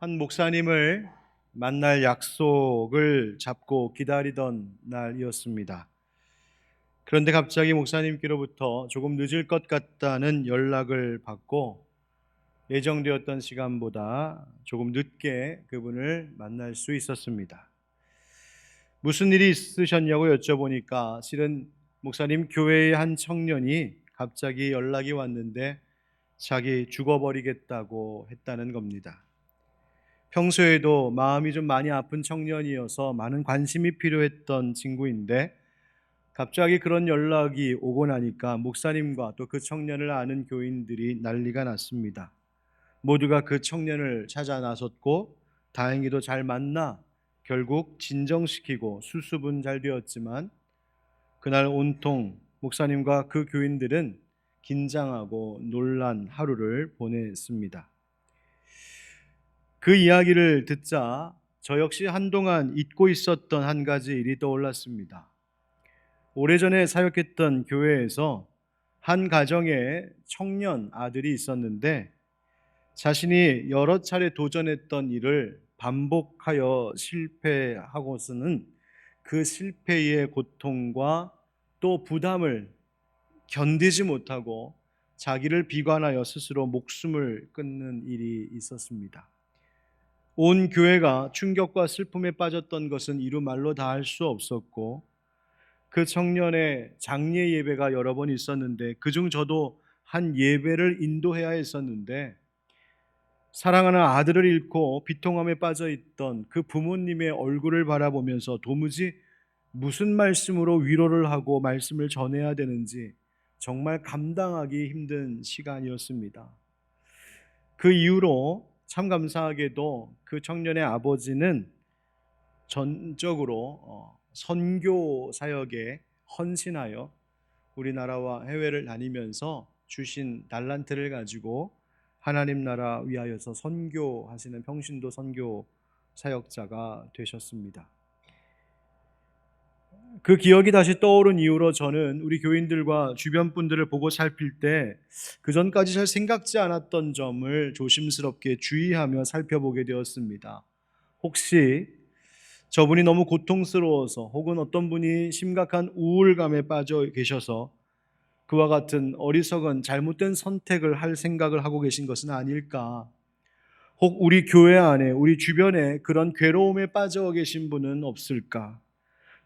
한 목사님을 만날 약속을 잡고 기다리던 날이었습니다. 그런데 갑자기 목사님께로부터 조금 늦을 것 같다는 연락을 받고 예정되었던 시간보다 조금 늦게 그분을 만날 수 있었습니다. 무슨 일이 있으셨냐고 여쭤보니까 실은 목사님 교회의 한 청년이 갑자기 연락이 왔는데 자기 죽어버리겠다고 했다는 겁니다. 평소에도 마음이 좀 많이 아픈 청년이어서 많은 관심이 필요했던 친구인데 갑자기 그런 연락이 오고 나니까 목사님과 또 그 청년을 아는 교인들이 난리가 났습니다. 모두가 그 청년을 찾아 나섰고 다행히도 잘 만나 결국 진정시키고 수습은 잘 되었지만 그날 온통 목사님과 그 교인들은 긴장하고 놀란 하루를 보냈습니다. 그 이야기를 듣자 저 역시 한동안 잊고 있었던 한 가지 일이 떠올랐습니다. 오래전에 사역했던 교회에서 한 가정에 청년 아들이 있었는데 자신이 여러 차례 도전했던 일을 반복하여 실패하고서는 그 실패의 고통과 또 부담을 견디지 못하고 자기를 비관하여 스스로 목숨을 끊는 일이 있었습니다. 온 교회가 충격과 슬픔에 빠졌던 것은 이루 말로 다 할 수 없었고 그 청년의 장례 예배가 여러 번 있었는데 그중 저도 한 예배를 인도해야 했었는데 사랑하는 아들을 잃고 비통함에 빠져 있던 그 부모님의 얼굴을 바라보면서 도무지 무슨 말씀으로 위로를 하고 말씀을 전해야 되는지 정말 감당하기 힘든 시간이었습니다. 그 이후로 참 감사하게도 그 청년의 아버지는 전적으로 선교 사역에 헌신하여 우리나라와 해외를 다니면서 주신 달란트를 가지고 하나님 나라 위하여서 선교하시는 평신도 선교 사역자가 되셨습니다. 그 기억이 다시 떠오른 이후로 저는 우리 교인들과 주변 분들을 보고 살필 때 그전까지 잘 생각지 않았던 점을 조심스럽게 주의하며 살펴보게 되었습니다. 혹시 저분이 너무 고통스러워서 혹은 어떤 분이 심각한 우울감에 빠져 계셔서 그와 같은 어리석은 잘못된 선택을 할 생각을 하고 계신 것은 아닐까? 혹 우리 교회 안에 우리 주변에 그런 괴로움에 빠져 계신 분은 없을까?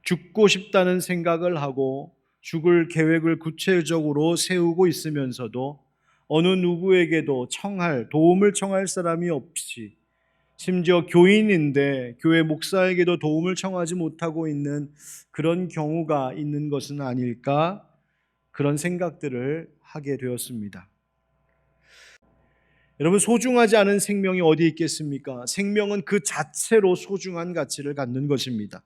죽고 싶다는 생각을 하고 죽을 계획을 구체적으로 세우고 있으면서도 어느 누구에게도 도움을 청할 사람이 없이 심지어 교인인데 교회 목사에게도 도움을 청하지 못하고 있는 그런 경우가 있는 것은 아닐까? 그런 생각들을 하게 되었습니다. 여러분, 소중하지 않은 생명이 어디 있겠습니까? 생명은 그 자체로 소중한 가치를 갖는 것입니다.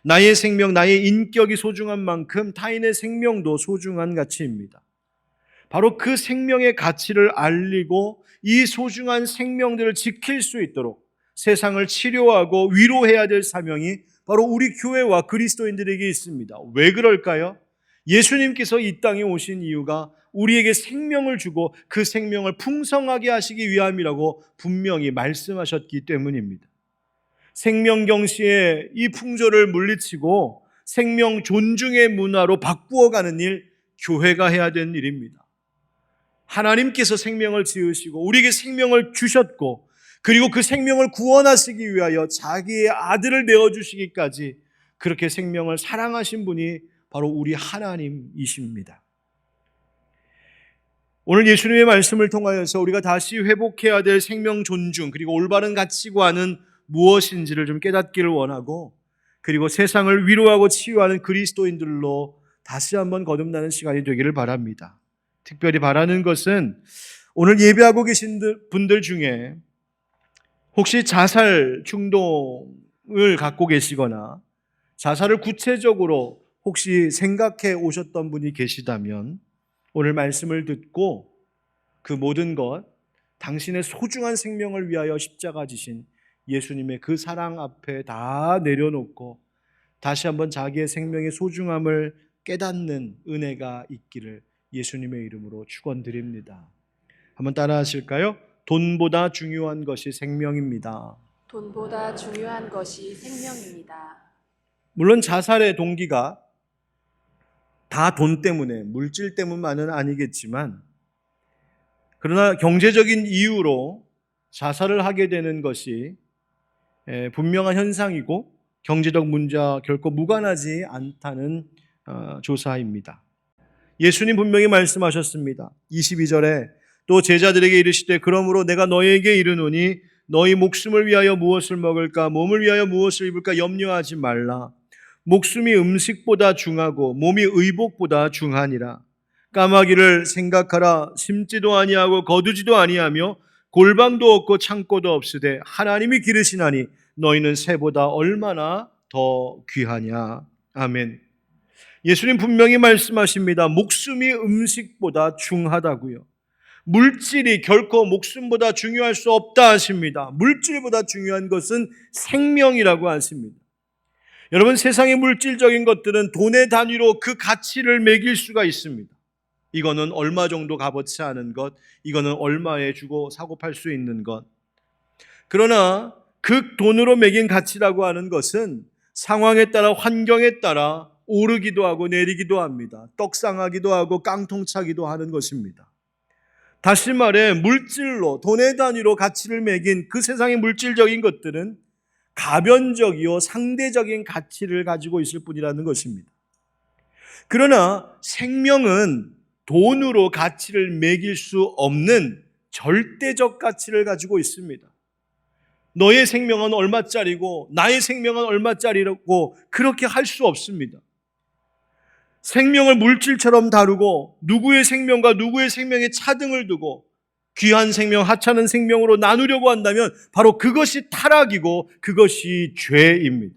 나의 생명, 나의 인격이 소중한 만큼 타인의 생명도 소중한 가치입니다. 바로 그 생명의 가치를 알리고 이 소중한 생명들을 지킬 수 있도록 세상을 치료하고 위로해야 될 사명이 바로 우리 교회와 그리스도인들에게 있습니다. 왜 그럴까요? 예수님께서 이 땅에 오신 이유가 우리에게 생명을 주고 그 생명을 풍성하게 하시기 위함이라고 분명히 말씀하셨기 때문입니다. 생명경시에 이 풍조를 물리치고 생명 존중의 문화로 바꾸어가는 일, 교회가 해야 되는 일입니다. 하나님께서 생명을 지으시고 우리에게 생명을 주셨고 그리고 그 생명을 구원하시기 위하여 자기의 아들을 내어주시기까지 그렇게 생명을 사랑하신 분이 바로 우리 하나님이십니다. 오늘 예수님의 말씀을 통하여서 우리가 다시 회복해야 될 생명 존중 그리고 올바른 가치관은 무엇인지를 좀 깨닫기를 원하고 그리고 세상을 위로하고 치유하는 그리스도인들로 다시 한번 거듭나는 시간이 되기를 바랍니다. 특별히 바라는 것은 오늘 예배하고 계신 분들 중에 혹시 자살 충동을 갖고 계시거나 자살을 구체적으로 혹시 생각해 오셨던 분이 계시다면 오늘 말씀을 듣고 그 모든 것, 당신의 소중한 생명을 위하여 십자가 지신 예수님의 그 사랑 앞에 다 내려놓고 다시 한번 자기의 생명의 소중함을 깨닫는 은혜가 있기를 예수님의 이름으로 축원드립니다. 한번 따라 하실까요? 돈보다 중요한 것이 생명입니다. 돈보다 중요한 것이 생명입니다. 물론 자살의 동기가 다 돈 때문에, 물질 때문만은 아니겠지만, 그러나 경제적인 이유로 자살을 하게 되는 것이 분명한 현상이고 경제적 문제와 결코 무관하지 않다는 조사입니다. 예수님 분명히 말씀하셨습니다. 22절에 또 제자들에게 이르시되 그러므로 내가 너희에게 이르노니 너희 목숨을 위하여 무엇을 먹을까 몸을 위하여 무엇을 입을까 염려하지 말라. 목숨이 음식보다 중하고 몸이 의복보다 중하니라. 까마귀를 생각하라. 심지도 아니하고 거두지도 아니하며 골방도 없고 창고도 없으되 하나님이 기르시나니 너희는 새보다 얼마나 더 귀하냐. 아멘. 예수님 분명히 말씀하십니다. 목숨이 음식보다 중하다고요. 물질이 결코 목숨보다 중요할 수 없다 하십니다. 물질보다 중요한 것은 생명이라고 하십니다. 여러분, 세상의 물질적인 것들은 돈의 단위로 그 가치를 매길 수가 있습니다. 이거는 얼마 정도 값어치 않은 것, 이거는 얼마에 주고 사고 팔 수 있는 것. 그러나 그 돈으로 매긴 가치라고 하는 것은 상황에 따라 환경에 따라 오르기도 하고 내리기도 합니다. 떡상하기도 하고 깡통차기도 하는 것입니다. 다시 말해 물질로 돈의 단위로 가치를 매긴 그 세상의 물질적인 것들은 가변적이요 상대적인 가치를 가지고 있을 뿐이라는 것입니다. 그러나 생명은 돈으로 가치를 매길 수 없는 절대적 가치를 가지고 있습니다. 너의 생명은 얼마짜리고 나의 생명은 얼마짜리라고 그렇게 할 수 없습니다. 생명을 물질처럼 다루고 누구의 생명과 누구의 생명에 차등을 두고 귀한 생명, 하찮은 생명으로 나누려고 한다면 바로 그것이 타락이고 그것이 죄입니다.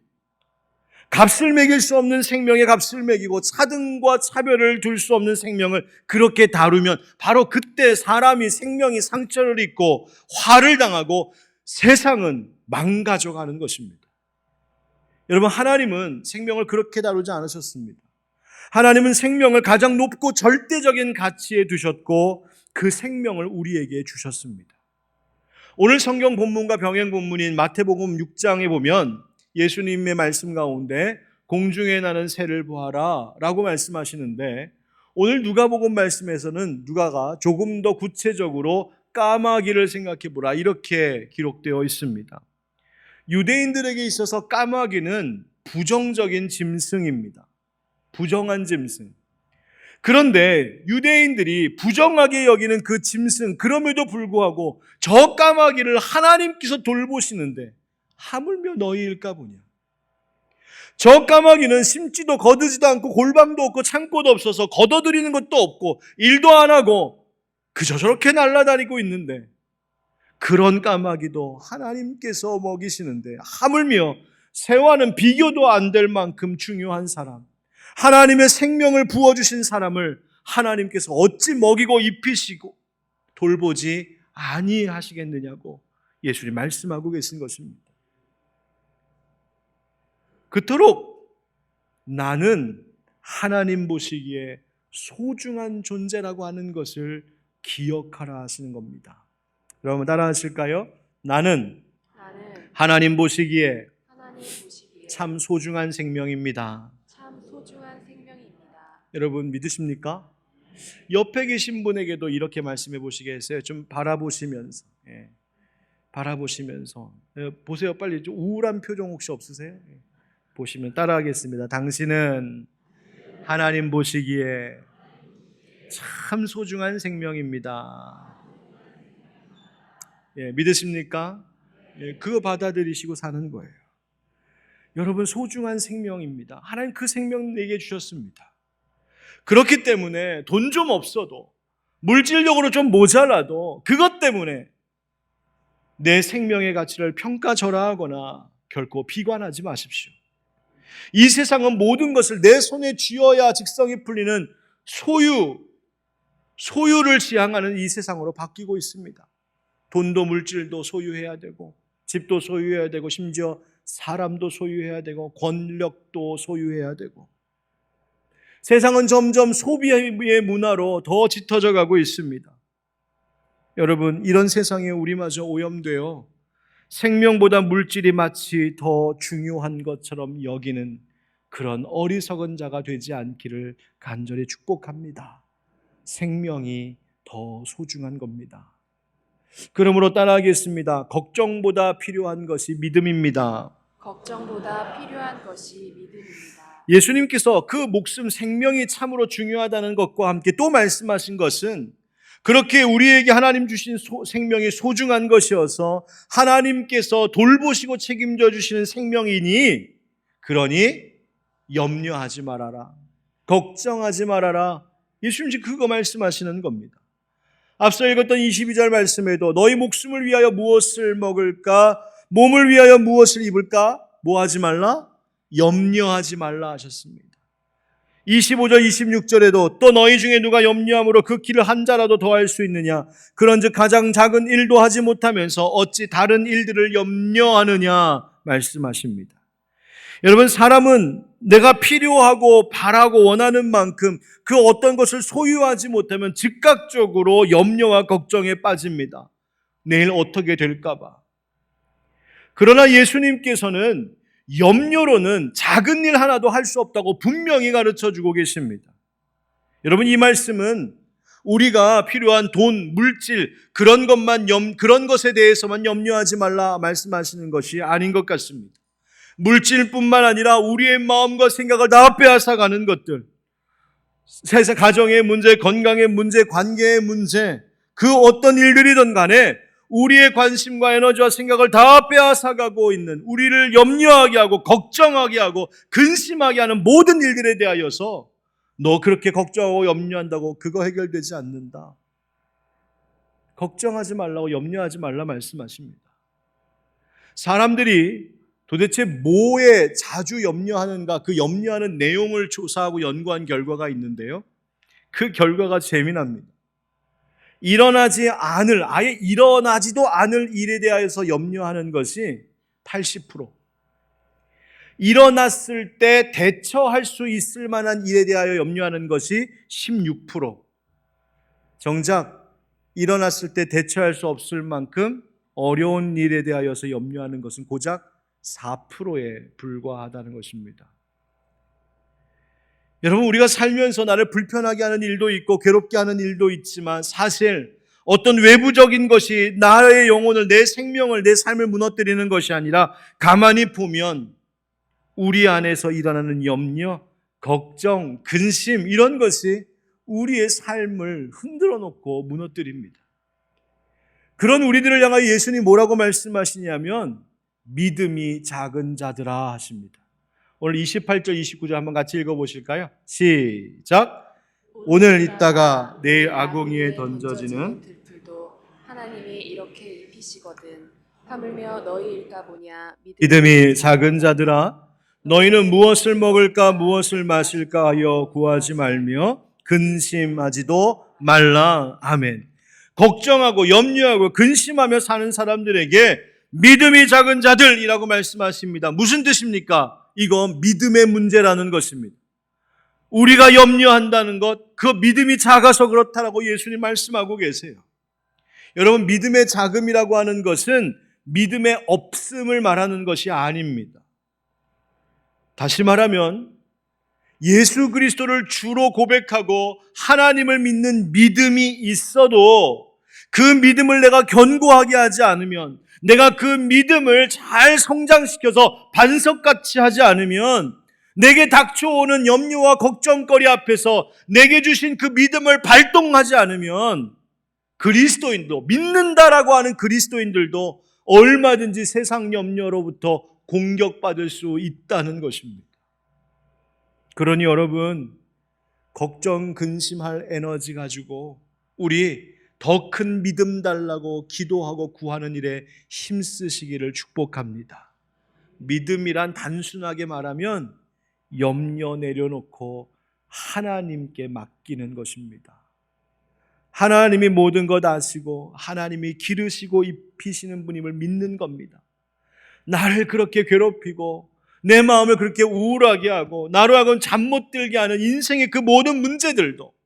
값을 매길 수 없는 생명에 값을 매기고 차등과 차별을 둘 수 없는 생명을 그렇게 다루면 바로 그때 사람이 생명이 상처를 입고 화를 당하고 세상은 망가져가는 것입니다. 여러분, 하나님은 생명을 그렇게 다루지 않으셨습니다. 하나님은 생명을 가장 높고 절대적인 가치에 두셨고 그 생명을 우리에게 주셨습니다. 오늘 성경 본문과 병행 본문인 마태복음 6장에 보면 예수님의 말씀 가운데 공중에 나는 새를 보아라 라고 말씀하시는데, 오늘 누가복음 말씀에서는 누가가 조금 더 구체적으로 까마귀를 생각해 보라 이렇게 기록되어 있습니다. 유대인들에게 있어서 까마귀는 부정적인 짐승입니다. 부정한 짐승. 그런데 유대인들이 부정하게 여기는 그 짐승, 그럼에도 불구하고 저 까마귀를 하나님께서 돌보시는데 하물며 너희일까 보냐. 저 까마귀는 심지도 거두지도 않고 골방도 없고 창고도 없어서 걷어들이는 것도 없고 일도 안 하고 그저 저렇게 날아다니고 있는데 그런 까마귀도 하나님께서 먹이시는데 하물며 새와는 비교도 안 될 만큼 중요한 사람, 하나님의 생명을 부어주신 사람을 하나님께서 어찌 먹이고 입히시고 돌보지 아니하시겠느냐고 예수님 말씀하고 계신 것입니다. 그토록 나는 하나님 보시기에 소중한 존재라고 하는 것을 기억하라 하시는 겁니다. 여러분 따라하실까요? 나는 하나님 보시기에 참 소중한 생명입니다. 참 소중한 생명입니다. 여러분 믿으십니까? 옆에 계신 분에게도 이렇게 말씀해 보시겠어요? 좀 바라보시면서, 바라보시면서 보세요. 빨리. 좀 우울한 표정 혹시 없으세요? 보시면 따라하겠습니다. 당신은 하나님 보시기에 참 소중한 생명입니다. 믿으십니까? 그거 받아들이시고 사는 거예요. 여러분 소중한 생명입니다. 하나님 그 생명 내게 주셨습니다. 그렇기 때문에 돈 좀 없어도 물질적으로 좀 모자라도 그것 때문에 내 생명의 가치를 평가절하하거나 결코 비관하지 마십시오. 이 세상은 모든 것을 내 손에 쥐어야 직성이 풀리는 소유를 지향하는 이 세상으로 바뀌고 있습니다. 돈도 물질도 소유해야 되고 집도 소유해야 되고 심지어 사람도 소유해야 되고 권력도 소유해야 되고 세상은 점점 소비의 문화로 더 짙어져 가고 있습니다. 여러분, 이런 세상에 우리마저 오염되어 생명보다 물질이 마치 더 중요한 것처럼 여기는 그런 어리석은 자가 되지 않기를 간절히 축복합니다. 생명이 더 소중한 겁니다. 그러므로 따라하겠습니다. 걱정보다 필요한 것이 믿음입니다. 걱정보다 필요한 것이 믿음입니다. 예수님께서 그 목숨 생명이 참으로 중요하다는 것과 함께 또 말씀하신 것은 그렇게 우리에게 하나님 주신 생명이 소중한 것이어서 하나님께서 돌보시고 책임져 주시는 생명이니 그러니 염려하지 말아라. 걱정하지 말아라. 예수님 그거 말씀하시는 겁니다. 앞서 읽었던 22절 말씀에도 너희 목숨을 위하여 무엇을 먹을까? 몸을 위하여 무엇을 입을까? 뭐 하지 말라? 염려하지 말라 하셨습니다. 25절 26절에도 또 너희 중에 누가 염려함으로 그 길을 한 자라도 더할 수 있느냐? 그런즉 가장 작은 일도 하지 못하면서 어찌 다른 일들을 염려하느냐 말씀하십니다. 여러분, 사람은 내가 필요하고 바라고 원하는 만큼 그 어떤 것을 소유하지 못하면 즉각적으로 염려와 걱정에 빠집니다. 내일 어떻게 될까 봐. 그러나 예수님께서는 염려로는 작은 일 하나도 할 수 없다고 분명히 가르쳐주고 계십니다. 여러분, 이 말씀은 우리가 필요한 돈, 물질 그런 것에 대해서만 염려하지 말라 말씀하시는 것이 아닌 것 같습니다. 물질뿐만 아니라 우리의 마음과 생각을 다 빼앗아가는 것들, 세상 가정의 문제, 건강의 문제, 관계의 문제, 그 어떤 일들이든 간에 우리의 관심과 에너지와 생각을 다 빼앗아가고 있는, 우리를 염려하게 하고 걱정하게 하고 근심하게 하는 모든 일들에 대하여서 너 그렇게 걱정하고 염려한다고 그거 해결되지 않는다. 걱정하지 말라고 염려하지 말라 말씀하십니다. 사람들이 도대체 뭐에 자주 염려하는가, 그 염려하는 내용을 조사하고 연구한 결과가 있는데요. 그 결과가 재미납니다. 아예 일어나지도 않을 일에 대하여서 염려하는 것이 80%. 일어났을 때 대처할 수 있을 만한 일에 대하여 염려하는 것이 16%. 정작 일어났을 때 대처할 수 없을 만큼 어려운 일에 대하여서 염려하는 것은 고작 4%에 불과하다는 것입니다. 여러분, 우리가 살면서 나를 불편하게 하는 일도 있고 괴롭게 하는 일도 있지만 사실 어떤 외부적인 것이 나의 영혼을, 내 생명을, 내 삶을 무너뜨리는 것이 아니라 가만히 보면 우리 안에서 일어나는 염려, 걱정, 근심 이런 것이 우리의 삶을 흔들어 놓고 무너뜨립니다. 그런 우리들을 향하여 예수님이 뭐라고 말씀하시냐면 믿음이 작은 자들아 하십니다. 오늘 28절 29절 한번 같이 읽어보실까요? 시작. 오늘 있다가 내일 아궁이에 던져지는 들풀도 하나님이 이렇게 입히시거든. 하물며 너희일까 보냐. 믿음이 작은 자들아 너희는 무엇을 먹을까 무엇을 마실까 하여 구하지 말며 근심하지도 말라. 아멘. 걱정하고 염려하고 근심하며 사는 사람들에게 믿음이 작은 자들이라고 말씀하십니다. 무슨 뜻입니까? 이거 믿음의 문제라는 것입니다. 우리가 염려한다는 것, 그 믿음이 작아서 그렇다라고 예수님 말씀하고 계세요. 여러분, 믿음의 작음이라고 하는 것은 믿음의 없음을 말하는 것이 아닙니다. 다시 말하면 예수 그리스도를 주로 고백하고 하나님을 믿는 믿음이 있어도 그 믿음을 내가 견고하게 하지 않으면, 내가 그 믿음을 잘 성장시켜서 반석같이 하지 않으면, 내게 닥쳐오는 염려와 걱정거리 앞에서 내게 주신 그 믿음을 발동하지 않으면 그리스도인도, 믿는다라고 하는 그리스도인들도 얼마든지 세상 염려로부터 공격받을 수 있다는 것입니다. 그러니 여러분, 걱정, 근심할 에너지 가지고 우리 더 큰 믿음 달라고 기도하고 구하는 일에 힘쓰시기를 축복합니다. 믿음이란 단순하게 말하면 염려 내려놓고 하나님께 맡기는 것입니다. 하나님이 모든 것 아시고 하나님이 기르시고 입히시는 분임을 믿는 겁니다. 나를 그렇게 괴롭히고 내 마음을 그렇게 우울하게 하고 나로 하여금 잠 못 들게 하는 인생의 그 모든 문제들도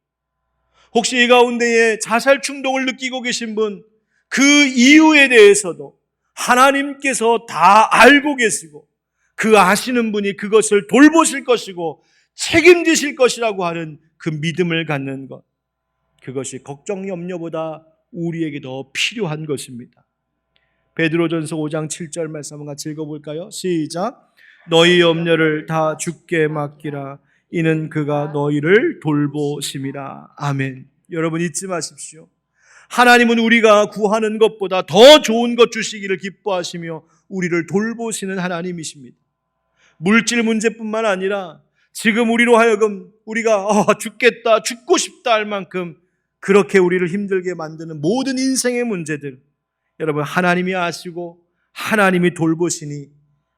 혹시 이 가운데에 자살 충동을 느끼고 계신 분, 그 이유에 대해서도 하나님께서 다 알고 계시고 그 아시는 분이 그것을 돌보실 것이고 책임지실 것이라고 하는 그 믿음을 갖는 것, 그것이 걱정 염려보다 우리에게 더 필요한 것입니다. 베드로전서 5장 7절 말씀 한번 같이 읽어볼까요? 시작. 너희 염려를 다 주께 맡기라. 이는 그가 너희를 돌보심이라. 아멘. 여러분 잊지 마십시오. 하나님은 우리가 구하는 것보다 더 좋은 것 주시기를 기뻐하시며 우리를 돌보시는 하나님이십니다. 물질 문제뿐만 아니라 지금 우리로 하여금 우리가 죽겠다, 죽고 싶다 할 만큼 그렇게 우리를 힘들게 만드는 모든 인생의 문제들, 여러분 하나님이 아시고 하나님이 돌보시니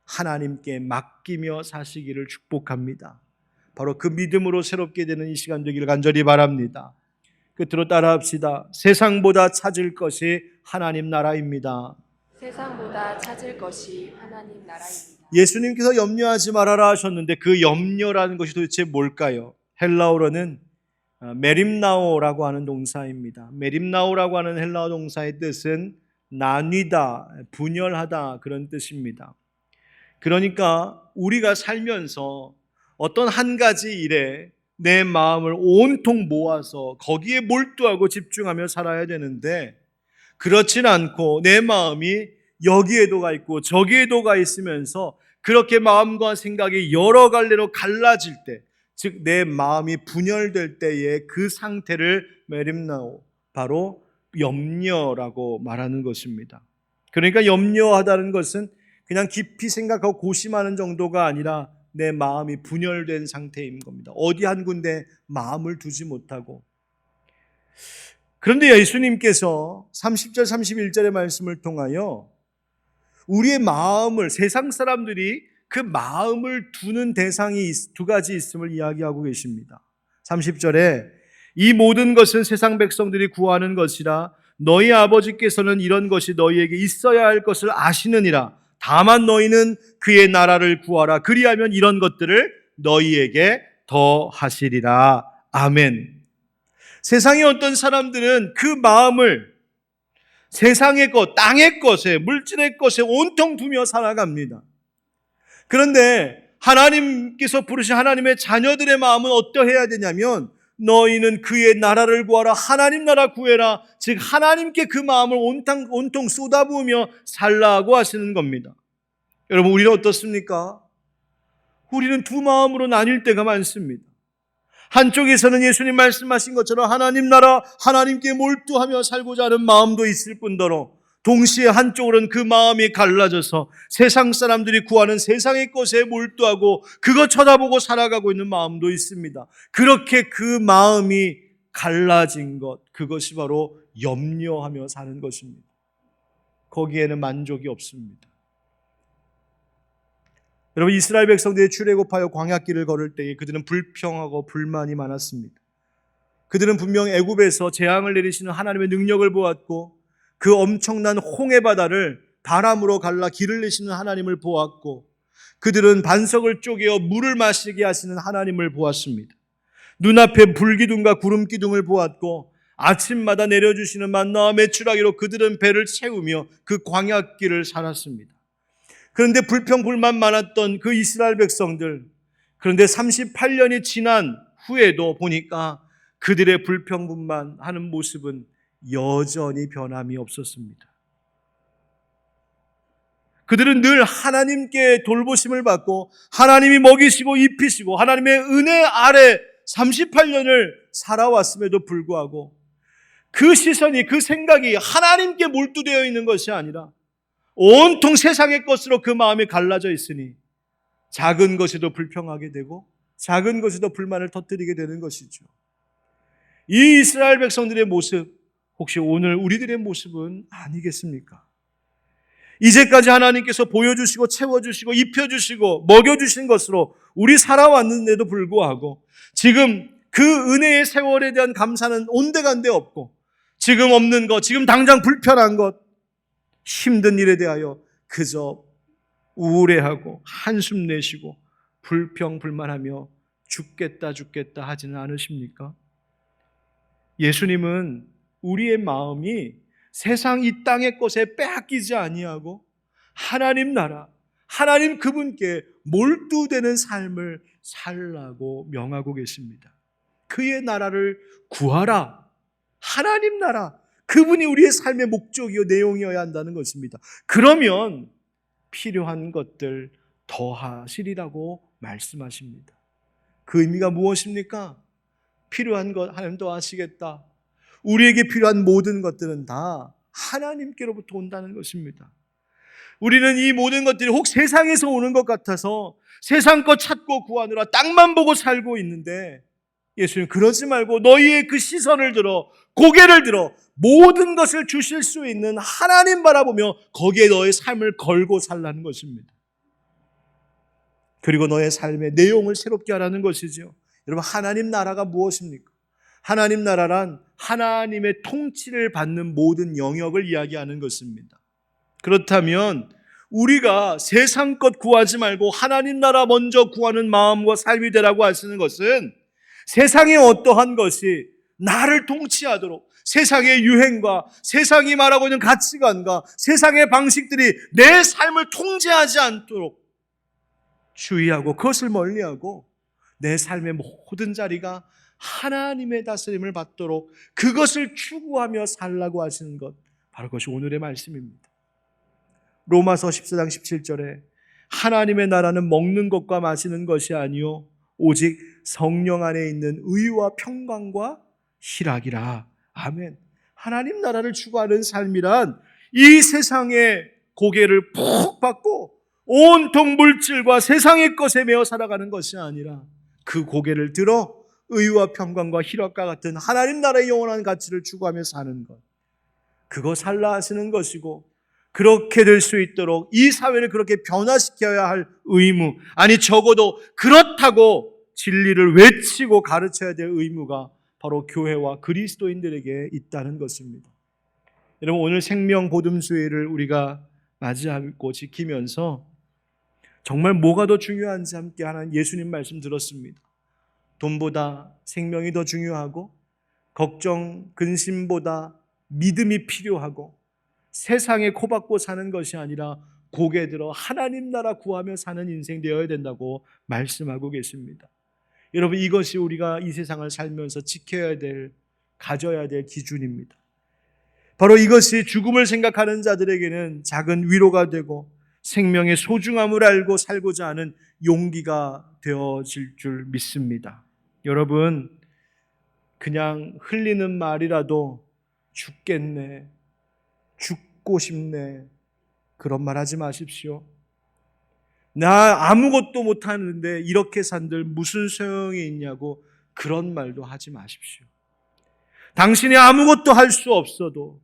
하나님께 맡기며 사시기를 축복합니다. 바로 그 믿음으로 새롭게 되는 이 시간 되기를 간절히 바랍니다. 끝으로 따라합시다. 세상보다 찾을 것이 하나님 나라입니다. 세상보다 찾을 것이 하나님 나라입니다. 예수님께서 염려하지 말아라 하셨는데 그 염려라는 것이 도대체 뭘까요? 헬라어로는 메림나오라고 하는 동사입니다. 메림나오라고 하는 헬라어 동사의 뜻은 나뉘다, 분열하다 그런 뜻입니다. 그러니까 우리가 살면서 어떤 한 가지 일에 내 마음을 온통 모아서 거기에 몰두하고 집중하며 살아야 되는데 그렇진 않고 내 마음이 여기에도 가 있고 저기에도 가 있으면서 그렇게 마음과 생각이 여러 갈래로 갈라질 때, 즉 내 마음이 분열될 때의 그 상태를 메림나오, 바로 염려라고 말하는 것입니다. 그러니까 염려하다는 것은 그냥 깊이 생각하고 고심하는 정도가 아니라 내 마음이 분열된 상태인 겁니다. 어디 한 군데 마음을 두지 못하고. 그런데 예수님께서 30절 31절의 말씀을 통하여 우리의 마음을, 세상 사람들이 그 마음을 두는 대상이 두 가지 있음을 이야기하고 계십니다. 30절에 이 모든 것은 세상 백성들이 구하는 것이라 너희 아버지께서는 이런 것이 너희에게 있어야 할 것을 아시느니라. 다만 너희는 그의 나라를 구하라. 그리하면 이런 것들을 너희에게 더 하시리라. 아멘. 세상의 어떤 사람들은 그 마음을 세상의 것, 땅의 것에, 물질의 것에 온통 두며 살아갑니다. 그런데 하나님께서 부르신 하나님의 자녀들의 마음은 어떠해야 되냐면 너희는 그의 나라를 구하라. 하나님 나라 구해라. 즉 하나님께 그 마음을 온통 쏟아부으며 살라고 하시는 겁니다. 여러분 우리는 어떻습니까? 우리는 두 마음으로 나뉠 때가 많습니다. 한쪽에서는 예수님 말씀하신 것처럼 하나님 나라, 하나님께 몰두하며 살고자 하는 마음도 있을 뿐더러 동시에 한쪽으로는 그 마음이 갈라져서 세상 사람들이 구하는 세상의 것에 몰두하고 그거 쳐다보고 살아가고 있는 마음도 있습니다. 그렇게 그 마음이 갈라진 것, 그것이 바로 염려하며 사는 것입니다. 거기에는 만족이 없습니다. 여러분 이스라엘 백성들이 출애굽하여 광야길을 걸을 때에 그들은 불평하고 불만이 많았습니다. 그들은 분명 애굽에서 재앙을 내리시는 하나님의 능력을 보았고 그 엄청난 홍해 바다를 바람으로 갈라 길을 내시는 하나님을 보았고 그들은 반석을 쪼개어 물을 마시게 하시는 하나님을 보았습니다. 눈앞에 불기둥과 구름기둥을 보았고 아침마다 내려주시는 만나와 메추라기로 그들은 배를 채우며 그 광야길을 살았습니다. 그런데 불평불만 많았던 그 이스라엘 백성들, 그런데 38년이 지난 후에도 보니까 그들의 불평불만 하는 모습은 여전히 변함이 없었습니다. 그들은 늘 하나님께 돌보심을 받고 하나님이 먹이시고 입히시고 하나님의 은혜 아래 38년을 살아왔음에도 불구하고 그 시선이, 그 생각이 하나님께 몰두되어 있는 것이 아니라 온통 세상의 것으로 그 마음이 갈라져 있으니 작은 것에도 불평하게 되고 작은 것에도 불만을 터뜨리게 되는 것이죠. 이 이스라엘 백성들의 모습, 혹시 오늘 우리들의 모습은 아니겠습니까? 이제까지 하나님께서 보여주시고 채워주시고 입혀주시고 먹여주신 것으로 우리 살아왔는데도 불구하고 지금 그 은혜의 세월에 대한 감사는 온데간데 없고 지금 없는 것, 지금 당장 불편한 것, 힘든 일에 대하여 그저 우울해하고 한숨 내쉬고 불평불만하며 죽겠다 하지는 않으십니까? 예수님은 우리의 마음이 세상 이 땅의 것에 빼앗기지 아니하고 하나님 나라, 하나님 그분께 몰두되는 삶을 살라고 명하고 계십니다. 그의 나라를 구하라. 하나님 나라, 그분이 우리의 삶의 목적이요 내용이어야 한다는 것입니다. 그러면 필요한 것들 더하시리라고 말씀하십니다. 그 의미가 무엇입니까? 필요한 것 하나님 더하시겠다. 우리에게 필요한 모든 것들은 다 하나님께로부터 온다는 것입니다. 우리는 이 모든 것들이 혹 세상에서 오는 것 같아서 세상 것 찾고 구하느라 땅만 보고 살고 있는데, 예수님 그러지 말고 너희의 그 시선을 들어, 고개를 들어 모든 것을 주실 수 있는 하나님 바라보며 거기에 너의 삶을 걸고 살라는 것입니다. 그리고 너의 삶의 내용을 새롭게 하라는 것이죠. 여러분, 하나님 나라가 무엇입니까? 하나님 나라란 하나님의 통치를 받는 모든 영역을 이야기하는 것입니다. 그렇다면 우리가 세상 것 구하지 말고 하나님 나라 먼저 구하는 마음과 삶이 되라고 하시는 것은 세상의 어떠한 것이 나를 통치하도록, 세상의 유행과 세상이 말하고 있는 가치관과 세상의 방식들이 내 삶을 통제하지 않도록 주의하고 그것을 멀리하고 내 삶의 모든 자리가 하나님의 다스림을 받도록 그것을 추구하며 살라고 하시는 것, 바로 그것이 오늘의 말씀입니다. 로마서 14장 17절에 하나님의 나라는 먹는 것과 마시는 것이 아니요 오직 성령 안에 있는 의와 평강과 희락이라. 아멘. 하나님 나라를 추구하는 삶이란 이 세상의 고개를 푹 받고 온통 물질과 세상의 것에 매어 살아가는 것이 아니라 그 고개를 들어 의와 평강과 희락과 같은 하나님 나라의 영원한 가치를 추구하며 사는 것, 그거 살라 하시는 것이고, 그렇게 될 수 있도록 이 사회를 그렇게 변화시켜야 할 의무, 아니 적어도 그렇다고 진리를 외치고 가르쳐야 될 의무가 바로 교회와 그리스도인들에게 있다는 것입니다. 여러분, 오늘 생명 보듬수일을 우리가 맞이하고 지키면서 정말 뭐가 더 중요한지 함께 하는 예수님 말씀 들었습니다. 돈보다 생명이 더 중요하고 걱정, 근심보다 믿음이 필요하고 세상에 코박고 사는 것이 아니라 고개 들어 하나님 나라 구하며 사는 인생 되어야 된다고 말씀하고 계십니다. 여러분, 이것이 우리가 이 세상을 살면서 지켜야 될, 가져야 될 기준입니다. 바로 이것이 죽음을 생각하는 자들에게는 작은 위로가 되고 생명의 소중함을 알고 살고자 하는 용기가 되어질 줄 믿습니다. 여러분, 그냥 흘리는 말이라도 죽겠네, 죽고 싶네, 그런 말 하지 마십시오. 나 아무것도 못하는데 이렇게 산들 무슨 소용이 있냐고 그런 말도 하지 마십시오. 당신이 아무것도 할 수 없어도,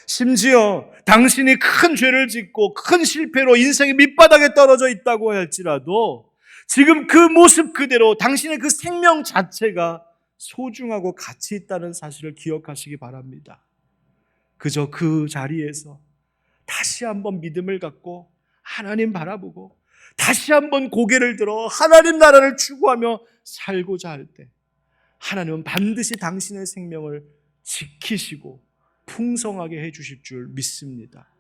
심지어 당신이 큰 죄를 짓고 큰 실패로 인생의 밑바닥에 떨어져 있다고 할지라도 지금 그 모습 그대로 당신의 그 생명 자체가 소중하고 가치 있다는 사실을 기억하시기 바랍니다. 그저 그 자리에서 다시 한번 믿음을 갖고 하나님 바라보고 다시 한번 고개를 들어 하나님 나라를 추구하며 살고자 할 때 하나님은 반드시 당신의 생명을 지키시고 풍성하게 해주실 줄 믿습니다.